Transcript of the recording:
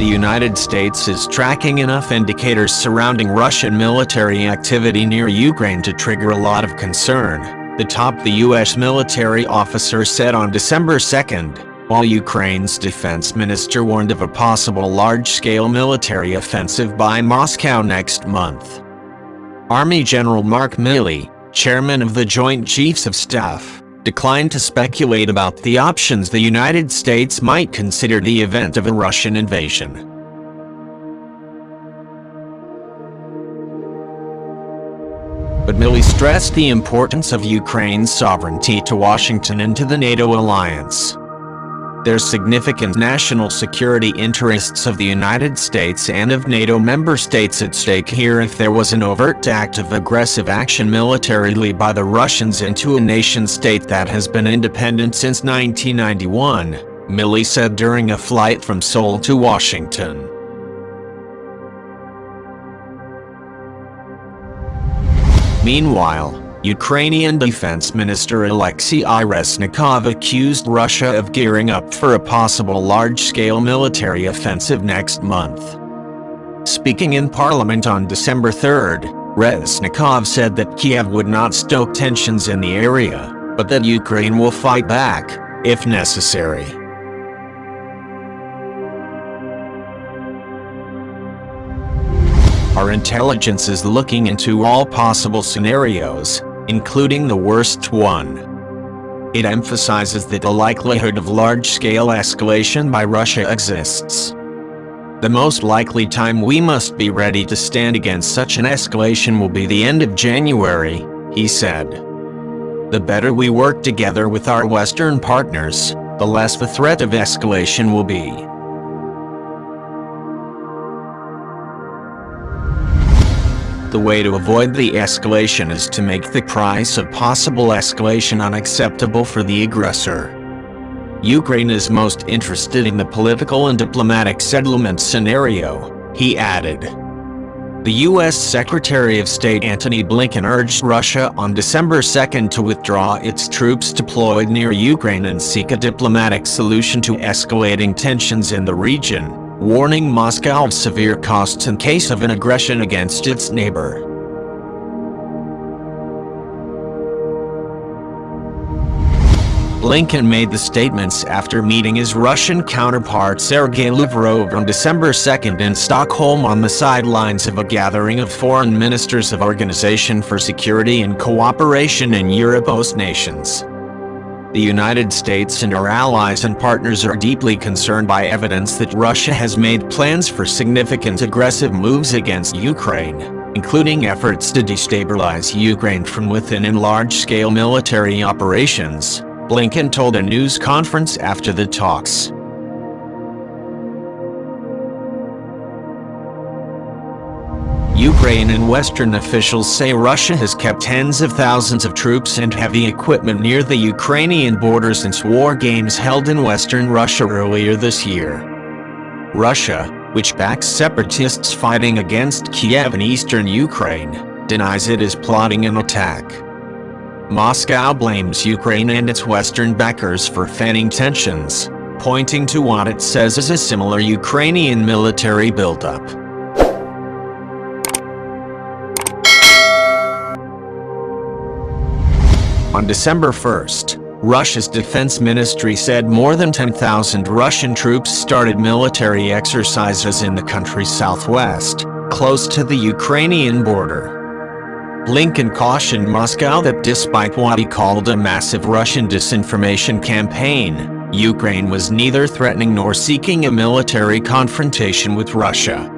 the United States is tracking enough indicators surrounding Russian military activity near Ukraine to trigger a lot of concern, the U.S. military officer said on December 2nd, while Ukraine's defense minister warned of a possible large-scale military offensive by Moscow next month. Army General Mark Milley, chairman of the Joint Chiefs of Staff, declined to speculate about the options the United States might consider in the event of a Russian invasion. But Milley stressed the importance of Ukraine's sovereignty to Washington and to the NATO alliance. There's significant national security interests of the United States and of NATO member states at stake here if there was an overt act of aggressive action militarily by the Russians into a nation-state that has been independent since 1991, Milley said during a flight from Seoul to Washington. Meanwhile, Ukrainian Defense Minister Alexei Reznikov accused Russia of gearing up for a possible large-scale military offensive next month. Speaking in Parliament on December 3rd, Reznikov said that Kiev would not stoke tensions in the area, but that Ukraine will fight back, if necessary. Our intelligence is looking into all possible scenarios, including the worst one. It emphasizes that the likelihood of large-scale escalation by Russia exists. The most likely time we must be ready to stand against such an escalation will be the end of January, he said. The better we work together with our Western partners, the less the threat of escalation will be. The way to avoid the escalation is to make the price of possible escalation unacceptable for the aggressor. Ukraine is most interested in the political and diplomatic settlement scenario, he added. The U.S. Secretary of State Antony Blinken urged Russia on December 2nd to withdraw its troops deployed near Ukraine and seek a diplomatic solution to escalating tensions in the region, warning Moscow of severe costs in case of an aggression against its neighbor. Blinken made the statements after meeting his Russian counterpart Sergei Lavrov on December 2nd in Stockholm on the sidelines of a gathering of foreign ministers of Organization for Security and Cooperation in Europe host nations. The United States and our allies and partners are deeply concerned by evidence that Russia has made plans for significant aggressive moves against Ukraine, including efforts to destabilize Ukraine from within in large-scale military operations, Blinken told a news conference after the talks. Ukraine and Western officials say Russia has kept tens of thousands of troops and heavy equipment near the Ukrainian border since war games held in western Russia earlier this year. Russia, which backs separatists fighting against Kiev in eastern Ukraine, denies it is plotting an attack. Moscow blames Ukraine and its Western backers for fanning tensions, pointing to what it says is a similar Ukrainian military buildup. On December 1st, Russia's defense ministry said more than 10,000 Russian troops started military exercises in the country's southwest, close to the Ukrainian border. Blinken cautioned Moscow that despite what he called a massive Russian disinformation campaign, Ukraine was neither threatening nor seeking a military confrontation with Russia.